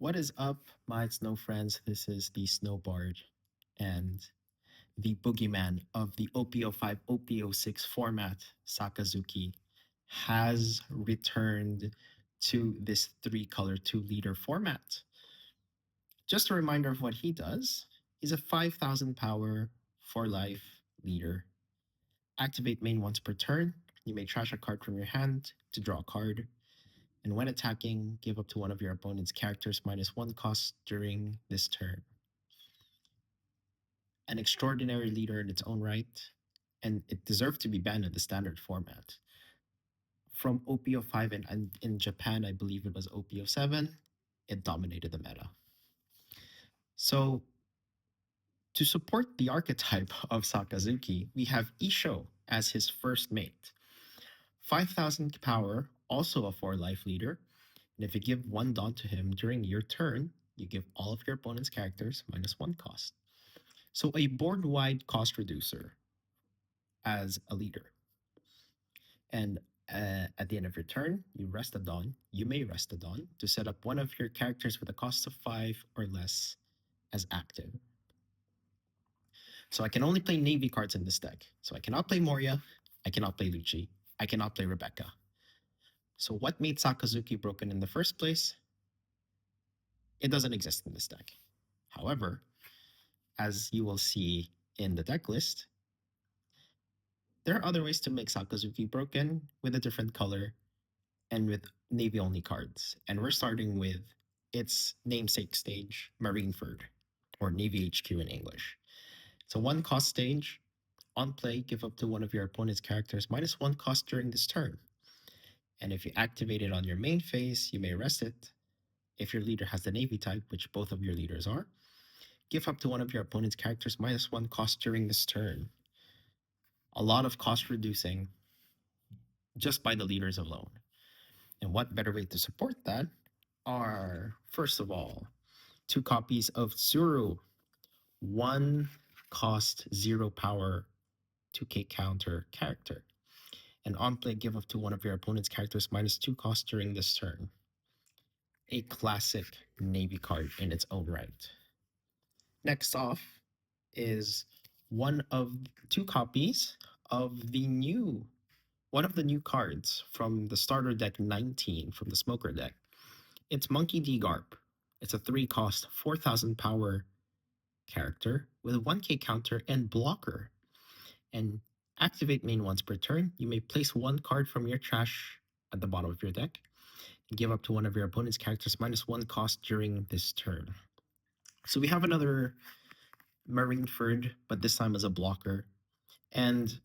What is up, my snow friends? This is the Snowbard and the Boogeyman of the OPO5 OPO6 format, Sakazuki, has returned to this 3-color 2-liter format. Just a reminder of what he does. He's a 5,000 power for life leader. Activate main once per turn. You may trash a card from your hand to draw a card. And when attacking, give up to one of your opponent's characters -1 cost during this turn. An extraordinary leader in its own right, and it deserved to be banned in the standard format. From OPO5 and in Japan, I believe it was OPO7, it dominated the meta. So, to support the archetype of Sakazuki, we have Issho as his first mate. 5,000 power, also a 4-life leader. And if you give 1 Dawn to him during your turn, you give all of your opponent's characters -1 cost. So a board-wide cost reducer as a leader. And at the end of your turn, you rest a Dawn. You may rest a Dawn to set up one of your characters with a cost of 5 or less as active. So I can only play Navy cards in this deck. So I cannot play Moria. I cannot play Lucci. I cannot play Rebecca. So what made Sakazuki broken in the first place? It doesn't exist in this deck. However, as you will see in the deck list, there are other ways to make Sakazuki broken with a different color and with Navy-only cards. And we're starting with its namesake stage, Marineford, or Navy HQ in English. It's a 1-cost stage. On play, give up to one of your opponent's characters -1 cost during this turn. And if you activate it on your main phase, you may rest it. If your leader has the Navy type, which both of your leaders are, give up to one of your opponent's characters -1 cost during this turn. A lot of cost reducing just by the leaders alone. And what better way to support that are, first of all, 2 copies of Tsuru, 1 cost 0 power 2k counter character. And on play, give up to one of your opponent's characters -2 cost during this turn. A classic Navy card in its own right. Next off is one of 2 copies of one of the new cards from the starter deck 19 from the Smoker deck. It's Monkey D. Garp. It's a 3-cost, 4,000 power character with a 1k counter and blocker. And activate main once per turn. You may place 1 card from your trash at the bottom of your deck and give up to one of your opponent's characters -1 cost during this turn. So we have another Marineford, but this time as a blocker. And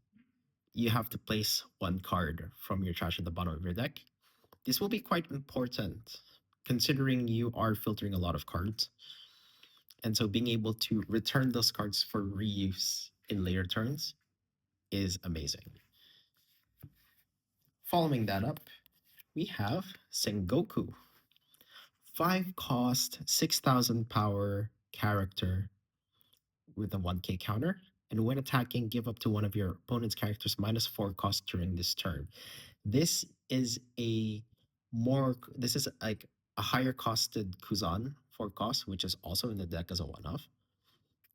you have to place 1 card from your trash at the bottom of your deck. This will be quite important considering you are filtering a lot of cards. And so being able to return those cards for reuse in later turns is amazing. Following that up, we have Sengoku. 5-cost, 6,000 power character with a 1k counter. And when attacking, give up to one of your opponent's characters -4 cost during this turn. This is like a higher costed Kuzan 4 cost, which is also in the deck as a one-off.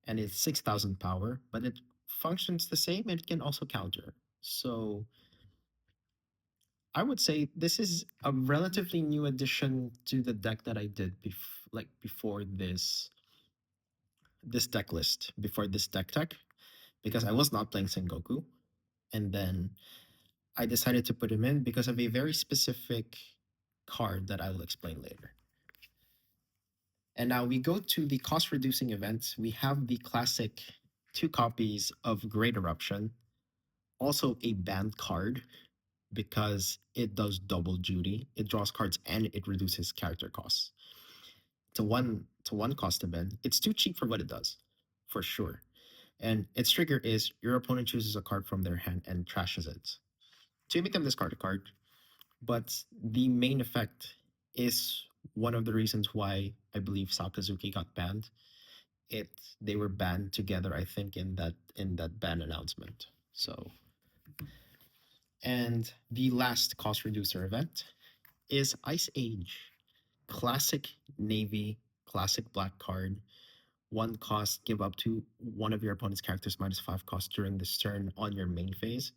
And it's 6,000 power, but it functions the same and it can also counter. So I would say this is a relatively new addition to the deck that I did before this deck list, before this deck tech, because I was not playing Sengoku. And then I decided to put him in because of a very specific card that I will explain later. And now we go to the cost reducing events. We have the classic 2 copies of Great Eruption, also a banned card because it does double duty. It draws cards and it reduces character costs. It's a one cost event. It's too cheap for what it does, for sure. And its trigger is your opponent chooses a card from their hand and trashes it. So you make them discard a card, but the main effect is one of the reasons why I believe Sakazuki got banned. They were banned together, I think, in that ban announcement. So, and the last cost reducer event is Ice Age. Classic Navy, classic black card. 1 cost, give up to one of your opponent's characters -5 cost during this turn on your main phase.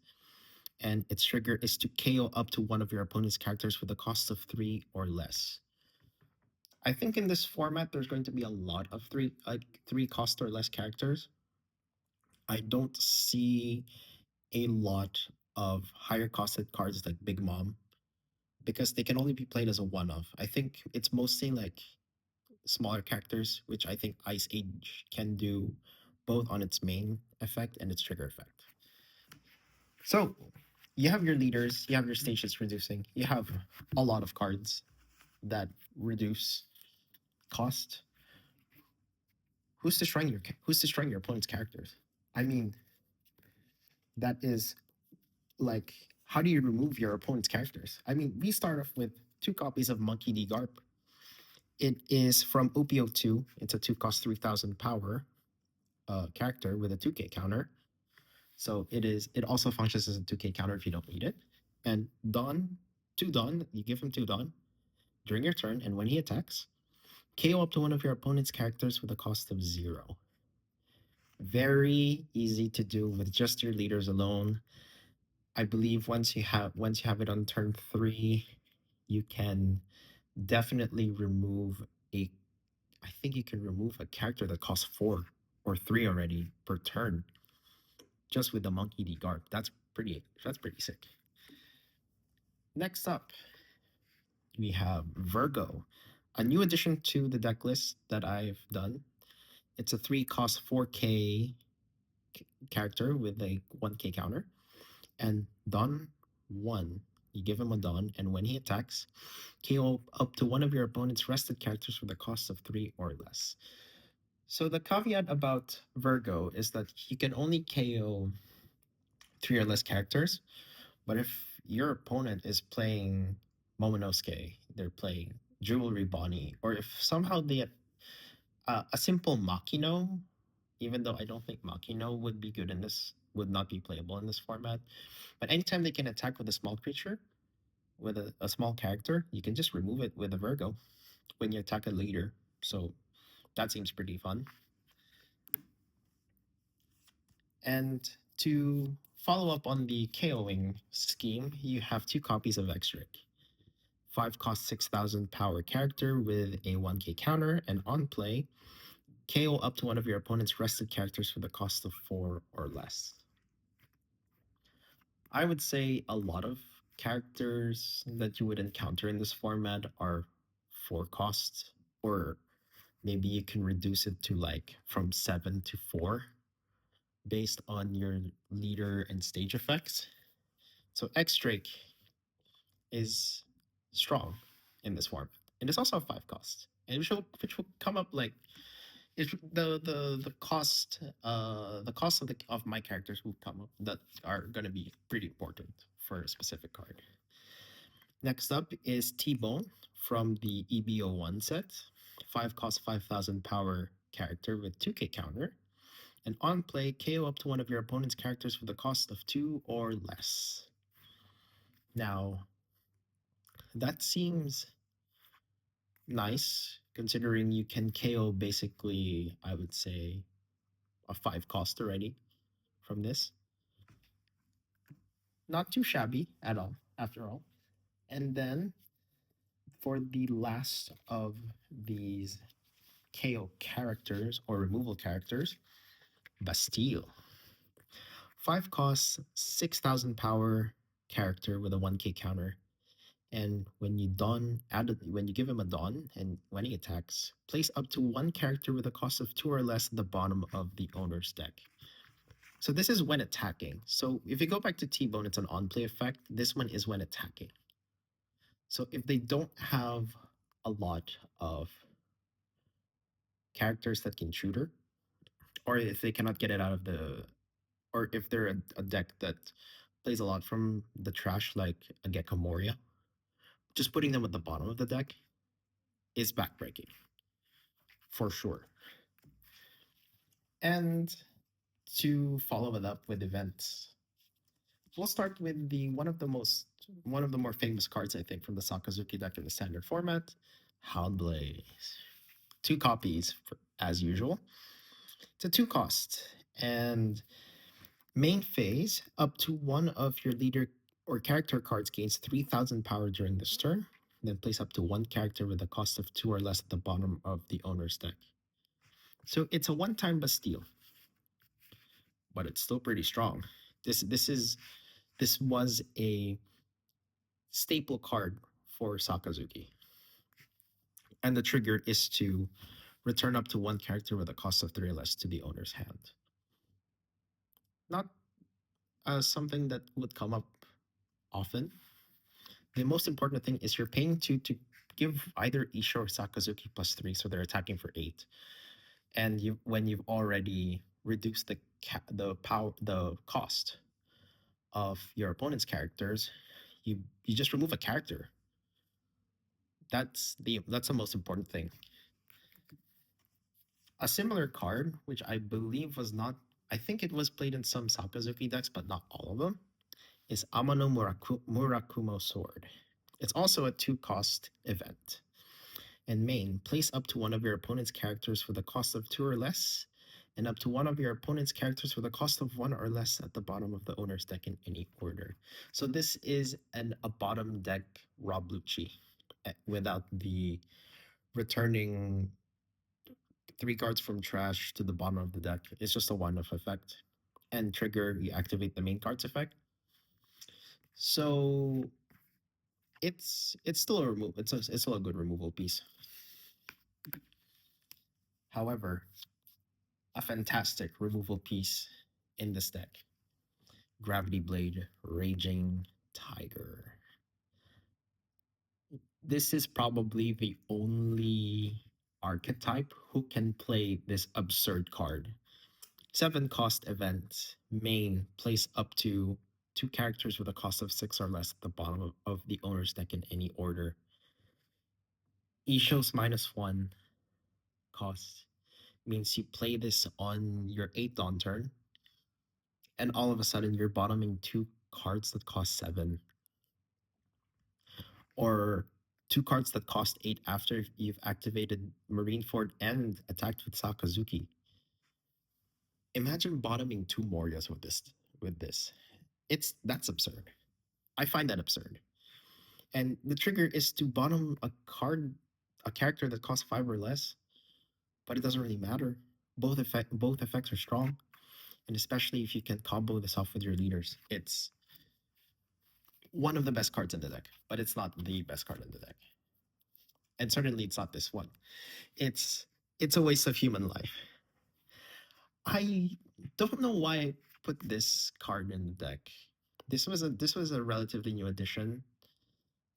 And its trigger is to KO up to one of your opponent's characters with a cost of 3 or less. I think in this format, there's going to be a lot of three cost or less characters. I don't see a lot of higher costed cards like Big Mom because they can only be played as a one-off. I think it's mostly like smaller characters, which I think Ice Age can do both on its main effect and its trigger effect. So you have your leaders, you have your stations reducing, you have a lot of cards that reduce cost. Who's destroying your opponent's characters? I mean, that is like, how do you remove your opponent's characters? I mean, we start off with 2 copies of Monkey D. Garp. It is from OPO2. It's a 2 cost 3,000 power character with a 2k counter. So it also functions as a 2k counter if you don't need it. And Dawn, 2 Dawn, you give him 2 Dawn during your turn, and when he attacks, KO up to one of your opponent's characters with a cost of 0. Very easy to do with just your leaders alone. I believe once you have it on turn 3, you can definitely remove a I think you can remove a character that costs 4 or 3 already per turn just with the Monkey D. Garp. That's pretty sick. Next up, we have Virgo, a new addition to the deck list that I've done. It's a 3 cost 4k character with a 1k counter. And Dawn 1, you give him a Dawn, and when he attacks, KO up to one of your opponent's rested characters with a cost of 3 or less. So the caveat about Virgo is that you can only KO 3 or less characters, but if your opponent is playing Momonosuke, they're playing Jewelry Bonnie, or if somehow they a simple Makino, even though I don't think Makino would not be playable in this format, but anytime they can attack with a small creature, with a small character, you can just remove it with a Virgo when you attack a leader. So that seems pretty fun. And to follow up on the KOing scheme, you have 2 copies of X-Ray. 5 cost 6,000 power character with a 1k counter, and on play, KO up to one of your opponent's rested characters for the cost of 4 or less. I would say a lot of characters that you would encounter in this format are 4 costs, or maybe you can reduce it to like from 7 to 4 based on your leader and stage effects. So X Drake is strong in this format. And it's also a 5 cost. And which will come up like the cost of my characters will come up that are gonna be pretty important for a specific card. Next up is T-Bone from the EBO1 set. 5 cost 5,000 power character with 2k counter. And on play, KO up to one of your opponent's characters for the cost of 2 or less. Now, that seems nice considering you can KO basically, I would say, a 5 cost already from this. Not too shabby at all, after all. And then for the last of these KO characters or removal characters, Bastille. 5 costs, 6,000 power character with a 1k counter. And when you give him a Dawn, and when he attacks, place up to 1 character with a cost of 2 or less at the bottom of the owner's deck. So this is when attacking. So if you go back to T-Bone, it's an on-play effect. This one is when attacking. So if they don't have a lot of characters that can shooter, or if they cannot get it out of or if they're a deck that plays a lot from the trash, like a Gecko Moria, just putting them at the bottom of the deck is backbreaking, for sure. And to follow it up with events, we'll start with one of the more famous cards, I think, from the Sakazuki deck in the standard format, Houndblaze. 2 copies as usual. It's a 2 cost. And main phase, up to one of your leader or character cards gains 3,000 power during this turn. Then place up to one character with a cost of 2 or less at the bottom of the owner's deck. So it's a one-time Bastille, but it's still pretty strong. This was a staple card for Sakazuki. And the trigger is to return up to one character with a cost of 3 or less to the owner's hand. Not something that would come up often. The most important thing is you're paying 2 to give either Issho or Sakazuki +3, so they're attacking for 8. And when you've already reduced the cost of your opponent's characters, you just remove a character. That's the most important thing. A similar card, which I believe was not, I think it was played in some Sakazuki decks, but not all of them, is Amano Murakumo Sword. It's also a 2-cost event. And main, place up to one of your opponent's characters for the cost of 2 or less, and up to one of your opponent's characters for the cost of 1 or less at the bottom of the owner's deck in any order. So this is a bottom deck Rob Lucci without the returning 3 cards from trash to the bottom of the deck. It's just a one-off effect. And trigger, you activate the main card's effect. So it's still a remove. It's still a good removal piece. However, a fantastic removal piece in this deck. Gravity Blade, Raging Tiger. This is probably the only archetype who can play this absurd card. 7-cost event, main, place up to 2 characters with a cost of 6 or less at the bottom of the owner's deck in any order. Issho's -1 cost means you play this on your 8th dawn turn, and all of a sudden you're bottoming 2 cards that cost 7. Or 2 cards that cost 8 after you've activated Marineford and attacked with Sakazuki. Imagine bottoming 2 Morias with this. That's absurd. I find that absurd. And the trigger is to bottom a character that costs 5 or less, but it doesn't really matter. Both effects are strong, and especially if you can combo this off with your leaders, it's one of the best cards in the deck, but it's not the best card in the deck. And certainly it's not this one. It's a waste of human life. I don't know why I put this card in the deck. This was a relatively new addition.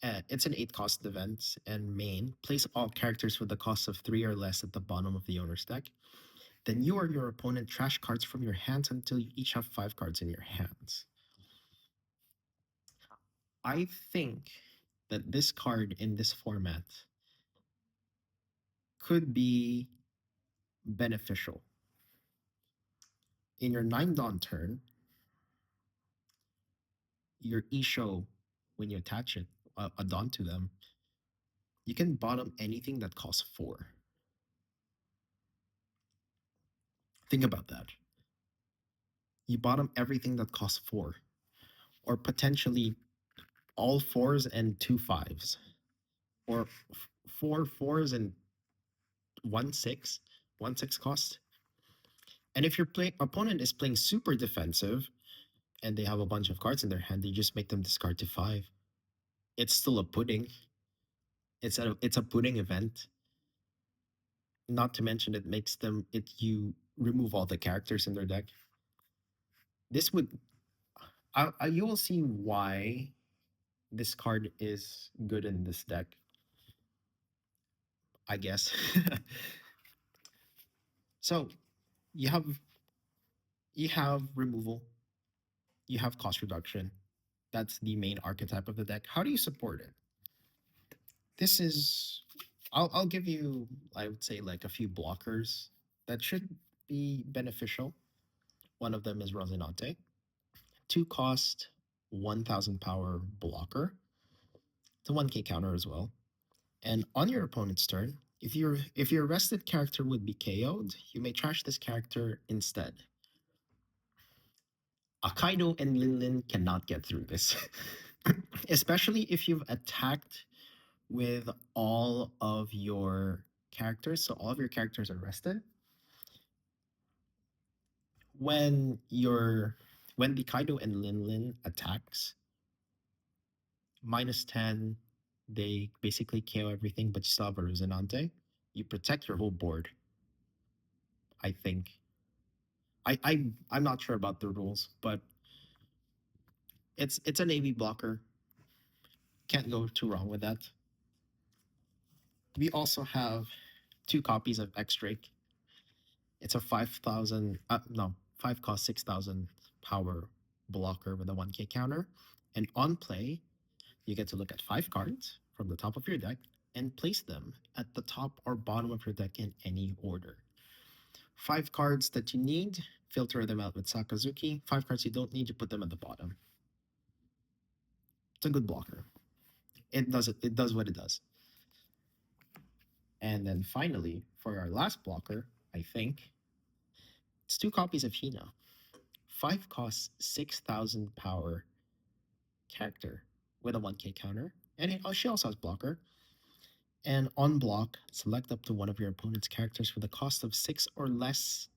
It's an 8-cost event, and main, place all characters with the cost of 3 or less at the bottom of the owner's deck. Then you or your opponent trash cards from your hands until you each have 5 cards in your hands. I think that this card in this format could be beneficial. In your 9 dawn turn, your Issho, when you attach it, a dawn to them, you can bottom anything that costs 4. Think about that. You bottom everything that costs 4, or potentially all 4s and 2 5s, or 4 4s and 1 6, 1 6 cost. And if your opponent is playing super defensive and they have a bunch of cards in their hand, you just make them discard to 5. It's still a pudding. It's a pudding event. Not to mention you remove all the characters in their deck. This would you will see why this card is good in this deck, I guess. So you have removal, you have cost reduction. That's the main archetype of the deck. How do you support it? This is I'll give you, I would say, like a few blockers that should be beneficial. One of them is Rosinante. 2 cost, 1,000 power blocker. It's a 1k counter as well. And on your opponent's turn, if your rested character would be KO'd, you may trash this character instead. Kaido and Lin cannot get through this, especially if you've attacked with all of your characters. So all of your characters are rested. When the Kaido and Lin attacks, -10, they basically KO everything, but you still have a Resonante. You protect your whole board. I think. I'm not sure about the rules, but it's a navy blocker. Can't go too wrong with that. We also have 2 copies of X Drake. It's a 5,000 no, 5 cost 6,000 power blocker with a 1k counter. And on play, you get to look at 5 cards from the top of your deck and place them at the top or bottom of your deck in any order. 5 cards that you need, filter them out with Sakazuki. 5 cards you don't need, you put them at the bottom. It's a good blocker. It does what it does. And then finally, for our last blocker, I think, it's 2 copies of Hina. 5 costs 6,000 power character with a 1k counter. And she also has blocker. And on block, select up to one of your opponent's characters for the cost of 6 or less.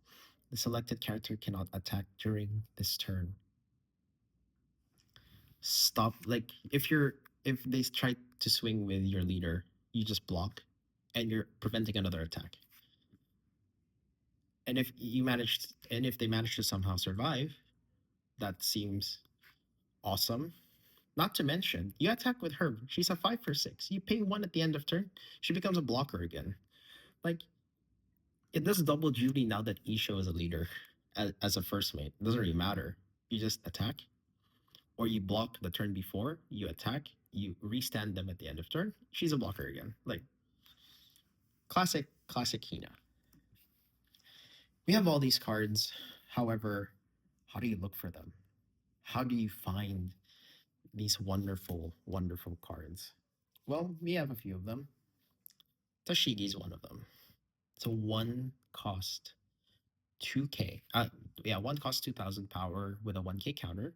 The selected character cannot attack during this turn. Stop. Like, if they try to swing with your leader, you just block and you're preventing another attack. And if they manage to somehow survive, that seems awesome. Not to mention, you attack with her. She's a 5 for 6. You pay 1 at the end of turn. She becomes a blocker again. Like, it does double duty now that Issho is a leader as a first mate. It doesn't really matter. You just attack, or you block the turn before. You attack. You restand them at the end of turn. She's a blocker again. Like, classic Hina. We have all these cards. However, how do you look for them? How do you find these wonderful, wonderful cards? Well, we have a few of them. Tashigi's one of them. It's a 1 cost 2k. 1 cost 2,000 power with a 1k counter.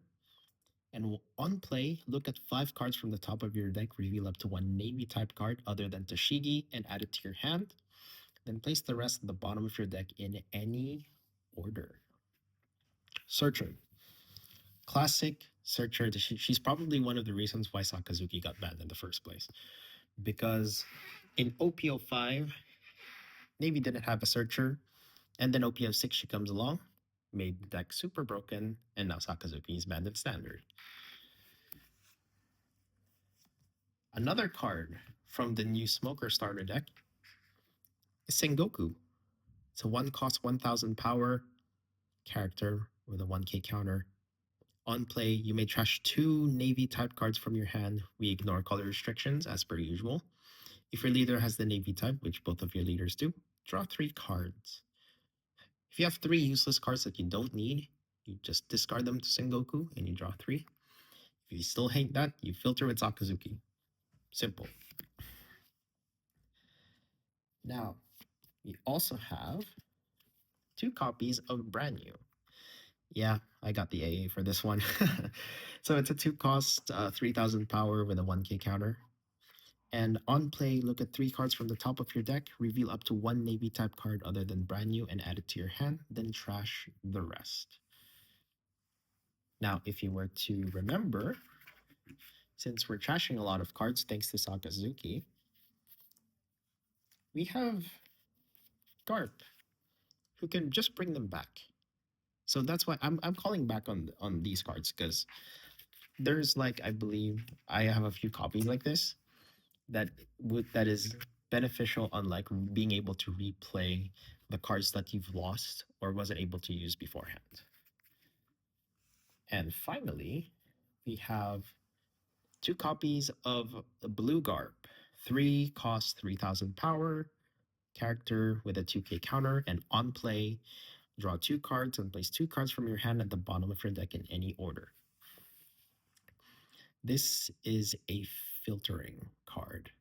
And on play, look at 5 cards from the top of your deck, reveal up to 1 Navy type card other than Tashigi, and add it to your hand. Then place the rest at the bottom of your deck in any order. Searcher. Classic Searcher. She's probably one of the reasons why Sakazuki got banned in the first place. Because in OPO5, Navy didn't have a Searcher. And then OPO6, she comes along, made the deck super broken, and now Sakazuki is banned in Standard. Another card from the new Smoker starter deck is Sengoku. It's a 1 cost 1,000 power character with a 1k counter. On play, you may trash 2 Navy type cards from your hand. We ignore color restrictions as per usual. If your leader has the Navy type, which both of your leaders do, draw 3 cards. If you have 3 useless cards that you don't need, you just discard them to Sengoku and you draw 3. If you still hate that, you filter with Sakazuki. Simple. Now, we also have 2 copies of Brand New. Yeah, I got the AA for this one. So it's a 2 cost, 3,000 power with a 1k counter. And on play, look at 3 cards from the top of your deck, reveal up to 1 Navy type card other than Brand New and add it to your hand, then trash the rest. Now, if you were to remember, since we're trashing a lot of cards thanks to Sakazuki, we have Garp, who can just bring them back. So that's why I'm calling back on these cards, because there's, like, I believe I have a few copies like this that is beneficial on, like, being able to replay the cards that you've lost or wasn't able to use beforehand. And finally, we have 2 copies of Blue Garp. 3 cost 3,000 power character with a 2k counter, and on play, draw 2 cards and place 2 cards from your hand at the bottom of your deck in any order. This is a filtering card.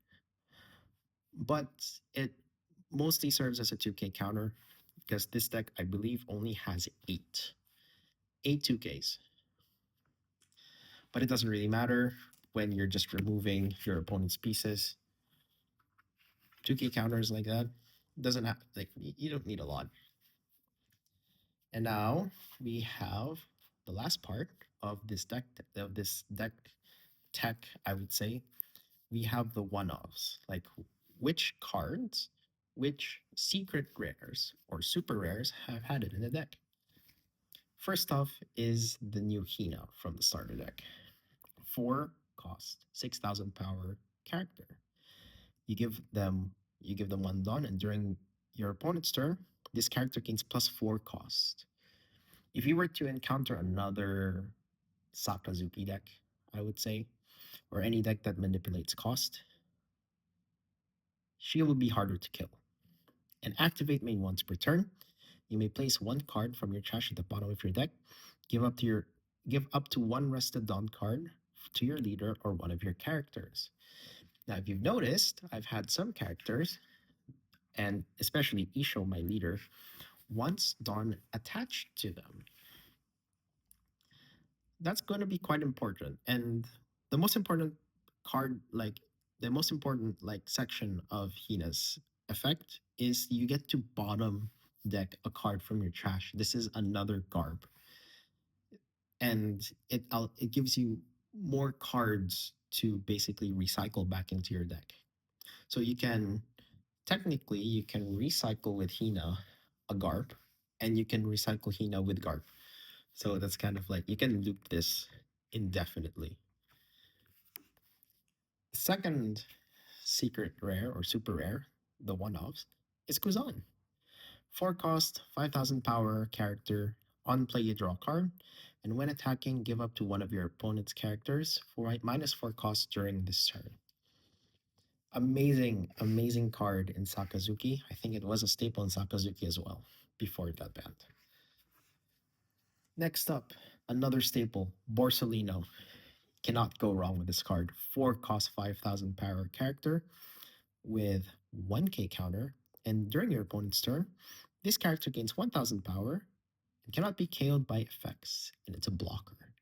but it mostly serves as a 2K counter because this deck, I believe, only has eight 2Ks. But it doesn't really matter when you're just removing your opponent's pieces. 2K counters like that doesn't have, like, you don't need a lot. And now we have the last part of this deck tech, I would say. We have the one-offs, like which cards, which secret rares or super rares have had it in the deck. First off is the new Hina from the starter deck. 4 cost, 6,000 power character. You give them you give them 1 Dawn, and during your opponent's turn, this character gains +4 cost. If you were to encounter another Sakazuki deck, I would say, or any deck that manipulates cost, she will be harder to kill. And activate main once per turn. You may place 1 card from your trash at the bottom of your deck. Give up to 1 rested Dawn card to your leader or one of your characters. Now, if you've noticed, I've had some characters, and especially Issho, my leader, once Dawn attached to them. That's going to be quite important. And the most important card, like the most important section of Hina's effect is you get to bottom deck a card from your trash. This is another garb, and it gives you more cards to basically recycle back into your deck. So technically you can recycle with Hina a garb, and you can recycle Hina with garb. So that's kind of like you can loop this indefinitely. The second secret rare or super rare, the one-offs, is Kuzan. 4 cost, 5,000 power character. On play, you draw a card, and when attacking, give up to one of your opponent's characters for -4 cost during this turn. Amazing, amazing card in Sakazuki. I think it was a staple in Sakazuki as well before it got banned. Next up, another staple, Borsalino. Cannot go wrong with this card. 4 cost, 5,000 power character with 1K counter, and during your opponent's turn, this character gains 1,000 power and cannot be KO'd by effects, and it's a blocker.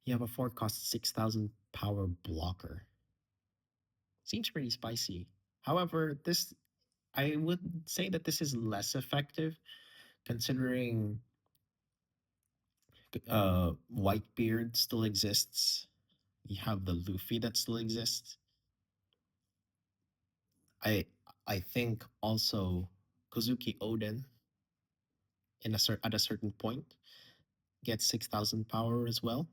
You have a 4 cost 6,000 power blocker. Seems pretty spicy. However, I would say that this is less effective considering Whitebeard still exists. You have the Luffy that still exists. I I think also Kozuki Oden at a certain point gets 6,000 power as well.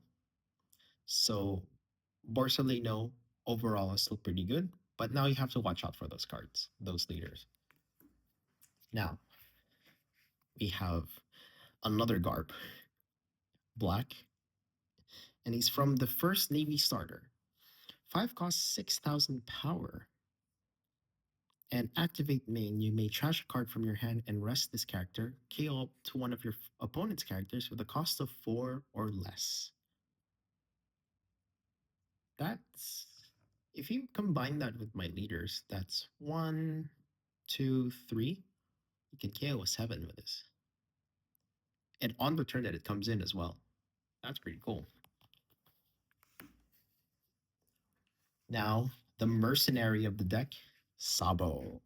So Borsalino overall is still pretty good, but now you have to watch out for those cards, those leaders. Now we have another Garb, Black, and he's from the first Navy starter. 5 costs 6,000 power. And activate main, you may trash a card from your hand and rest this character, KO up to one of your opponent's characters with a cost of 4 or less. That's, if you combine that with my leaders, that's 1, 2, 3. You can KO a 7 with this. And on the turn that it comes in as well. That's pretty cool. Now, the mercenary of the deck, Sabo.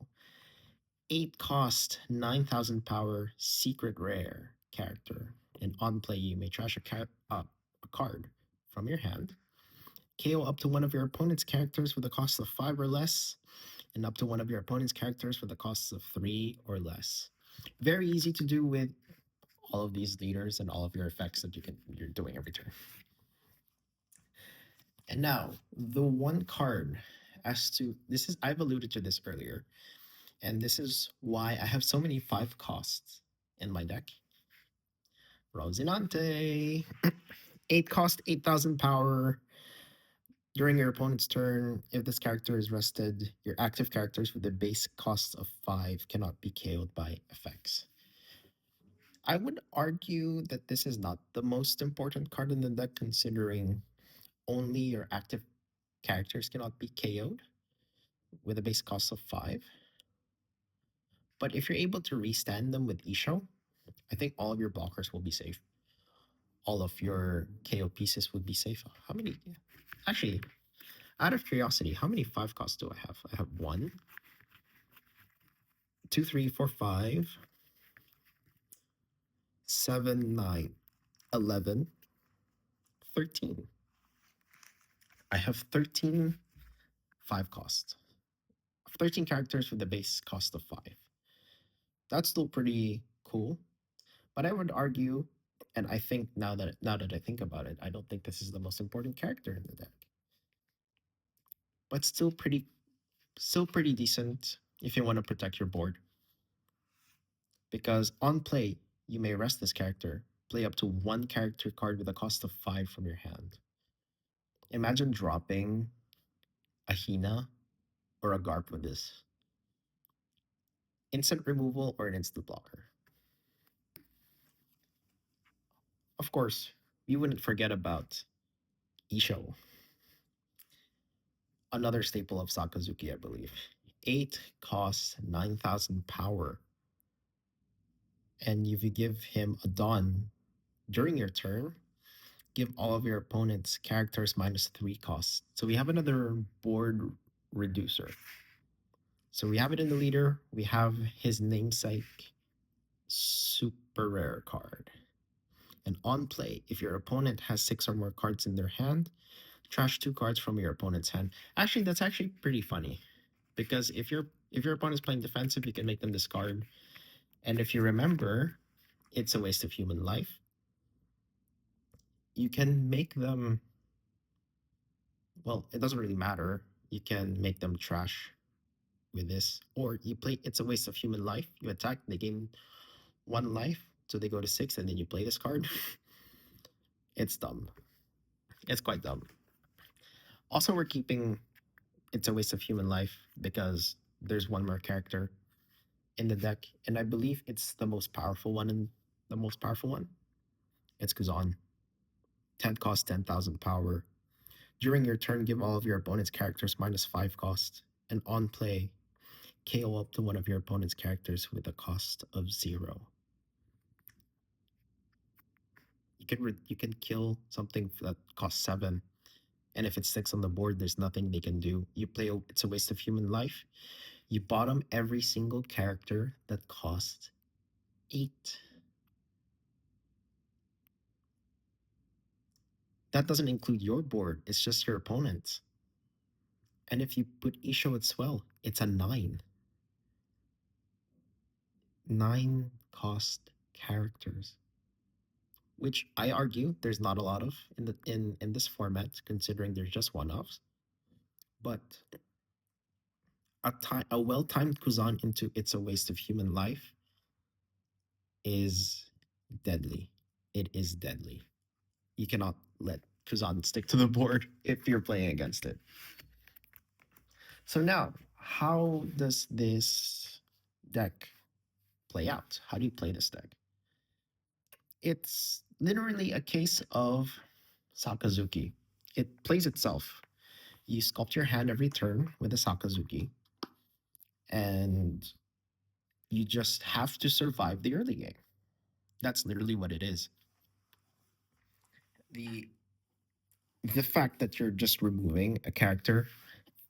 8 cost, 9,000 power, secret rare character. And on play, you may trash a card from your hand. KO up to one of your opponent's characters with a cost of 5 or less, and up to one of your opponent's characters with a cost of 3 or less. Very easy to do with all of these leaders and all of your effects that you're doing every turn. And now, the one card I've alluded to this earlier, and this is why I have so many 5 costs in my deck. Rosinante. 8 cost, 8,000 power. During your opponent's turn, if this character is rested, your active characters with a base cost of 5 cannot be KO'd by effects. I would argue that this is not the most important card in the deck, considering only your active characters cannot be KO'd. with a base cost of 5. But if you're able to restand them with Issho, I think all of your blockers will be safe. All of your KO pieces would be safe. How many? Actually, out of curiosity, how many 5 costs do I have? I have 1, 2, 3, 4, 5, 7, 9, 11, 13. I have 13 5 costs. 13 characters with the base cost of 5. That's still pretty cool. But I would argue, and I think now that I think about it, I don't think this is the most important character in the deck. But still pretty decent if you want to protect your board. Because on play, you may rest this character, play up to 1 character card with a cost of 5 from your hand. Imagine dropping a Hina or a Garp with this. Instant removal or an instant blocker. Of course, we wouldn't forget about Issho, another staple of Sakazuki, I believe. 8 costs 9,000 power. And if you give him a Dawn during your turn, give all of your opponent's characters -3 costs. So we have another board reducer. So we have it in the leader. We have his namesake super rare card. And on play, if your opponent has 6 or more cards in their hand, trash 2 cards from your opponent's hand. Actually, that's actually pretty funny, because if your opponent's playing defensive, you can make them discard. And if you remember, it's a waste of human life. You can make them, well, it doesn't really matter. You can make them trash with this, or you play it's a waste of human life. You attack, they gain 1 life, so they go to 6, and then you play this card. It's dumb. It's quite dumb. Also, we're keeping it's a waste of human life because there's 1 more character in the deck, and I believe it's the most powerful one. It's Kuzan. 10 cost, 10,000 power. During your turn, give all of your opponent's characters -5 cost, and on play, KO up to one of your opponent's characters with a cost of 0. You can kill something that costs 7, and if it sticks on the board, there's nothing they can do. It's a waste of human life. You bottom every single character that costs 8. That doesn't include your board. It's just your opponent's. And if you put Issho as well, it's a 9. 9 cost characters, which I argue there's not a lot of in this format, considering there's just one-offs. But a well-timed Kuzan into It's a Waste of Human Life is deadly. It is deadly. You cannot let Kuzan stick to the board if you're playing against it. So now, how does this deck play out? How do you play this deck? It's literally a case of Sakazuki. It plays itself. You sculpt your hand every turn with a Sakazuki, and you just have to survive the early game. That's literally what it is. The fact that you're just removing a character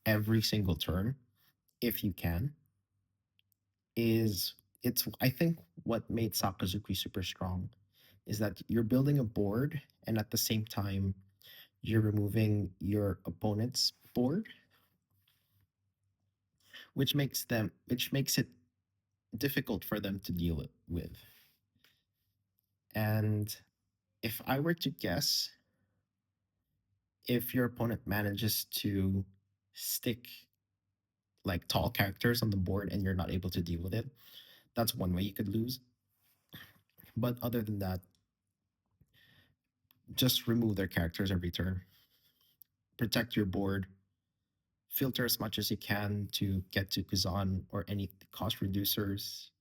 every single turn, if you can, it's I think what made Sakazuki super strong is that you're building a board, and at the same time you're removing your opponent's board, which makes it difficult for them to deal with. And if I were to guess, if your opponent manages to stick like tall characters on the board and you're not able to deal with it, that's one way you could lose. But other than that, just remove their characters every turn. Protect your board. Filter as much as you can to get to Kazan or any cost reducers.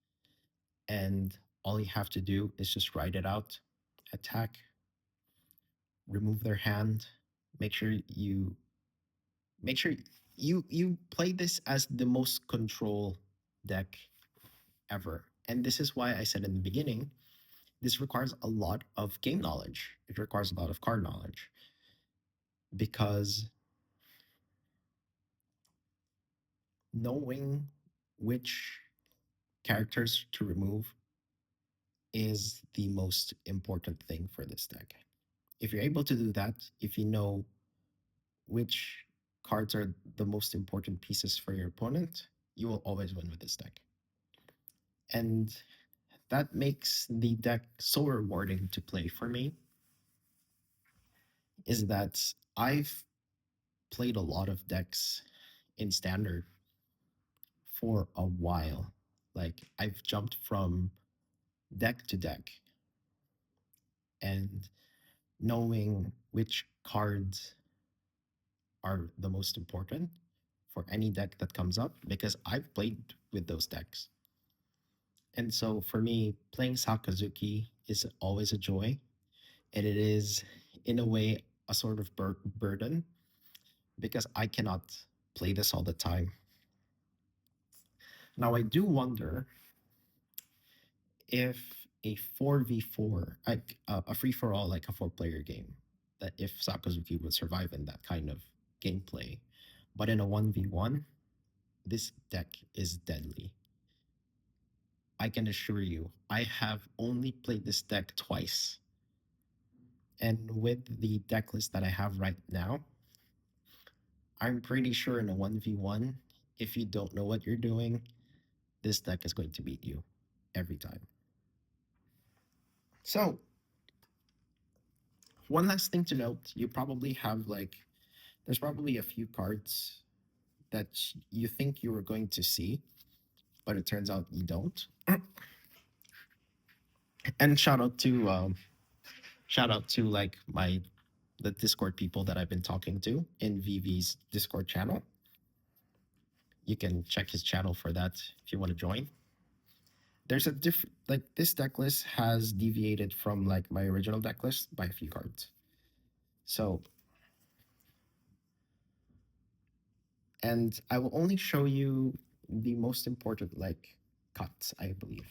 And all you have to do is just write it out. Attack. Remove their hand. Make sure you play this as the most control deck ever. And this is why I said in the beginning, this requires a lot of game knowledge. It requires a lot of card knowledge because knowing which characters to remove is the most important thing for this deck. If you're able to do that, if you know which cards are the most important pieces for your opponent, you will always win with this deck. And that makes the deck so rewarding to play for me is that I've played a lot of decks in standard for a while. Like I've jumped from deck to deck and knowing which cards are the most important for any deck that comes up because I've played with those decks. And so for me, playing Sakazuki is always a joy. And it is, in a way, a sort of burden because I cannot play this all the time. Now, I do wonder if a 4v4, like a free for all, like a 4-player game, that if Sakazuki would survive in that kind of gameplay, but in a 1v1, this deck is deadly. I can assure you, I have only played this deck twice. And with the deck list that I have right now, I'm pretty sure in a 1v1, if you don't know what you're doing, this deck is going to beat you every time. So, one last thing to note, you probably have there's probably a few cards that you think you were going to see, but it turns out you don't. And shout out to like the Discord people that I've been talking to in VV's Discord channel. You can check his channel for that if you want to join. There's a different like this deck list has deviated from like my original deck list by a few cards. So, and I will only show you the most important like cuts, I believe.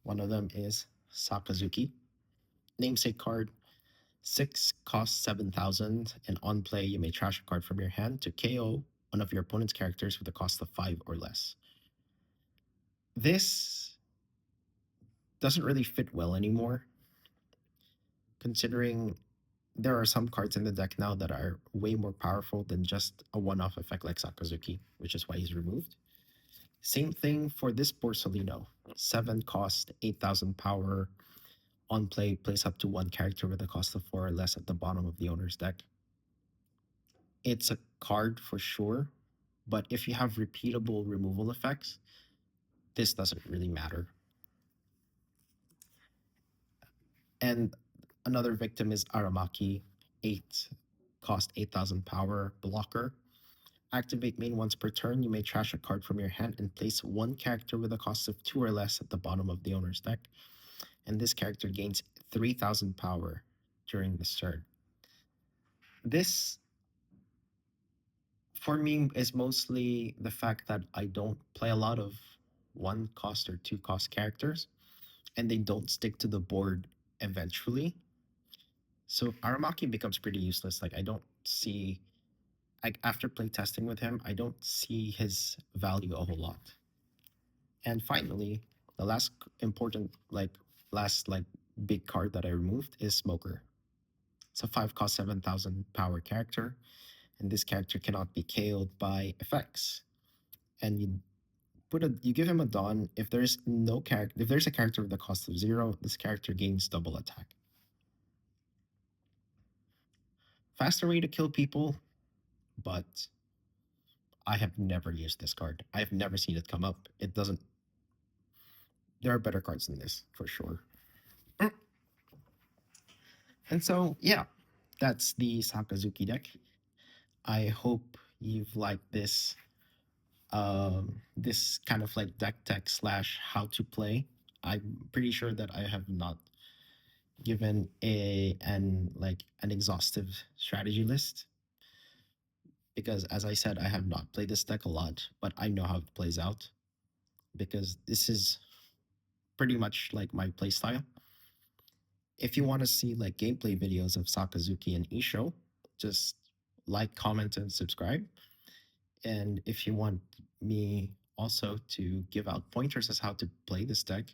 One of them is Sakazuki, namesake card. 6 costs 7,000, and on play you may trash a card from your hand to KO one of your opponent's characters with a cost of 5 or less. This doesn't really fit well anymore, considering there are some cards in the deck now that are way more powerful than just a one-off effect like Sakazuki, which is why he's removed. Same thing for this Borsalino. 7 cost, 8,000 power. On play, place up to one character with a cost of 4 or less at the bottom of the owner's deck. It's a card for sure, but if you have repeatable removal effects, this doesn't really matter. And another victim is Aramaki, 8 cost 8,000 power blocker. Activate main once per turn. You may trash a card from your hand and place one character with a cost of 2 or less at the bottom of the owner's deck. And this character gains 3,000 power during this turn. This, for me, is mostly the fact that I don't play a lot of 1 cost or 2 cost characters, and they don't stick to the board eventually. So Aramaki becomes pretty useless. Like I don't see, like after play testing with him, I don't see his value a whole lot. And finally, the last important, last big card that I removed is Smoker. It's a 5 cost 7,000 power character, and this character cannot be KO'd by effects. And you give him a Dawn. If there's a character with a cost of 0, this character gains double attack. Faster way to kill people, but I have never used this card. I've never seen it come up. It doesn't. There are better cards than this for sure. And so, yeah, that's the Sakazuki deck. I hope you've liked this kind of like deck tech / how to play. I'm pretty sure that I have not given an exhaustive strategy list, because as I said, I have not played this deck a lot, but I know how it plays out because this is pretty much like my playstyle. If you want to see like gameplay videos of Sakazuki and Issho, just like, comment, and subscribe. And if you want me also to give out pointers as how to play this deck,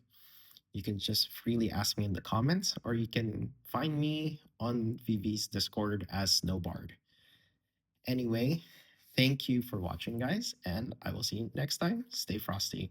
you can just freely ask me in the comments, or you can find me on VV's Discord as Snowbard. Anyway, thank you for watching, guys, and I will see you next time. Stay frosty.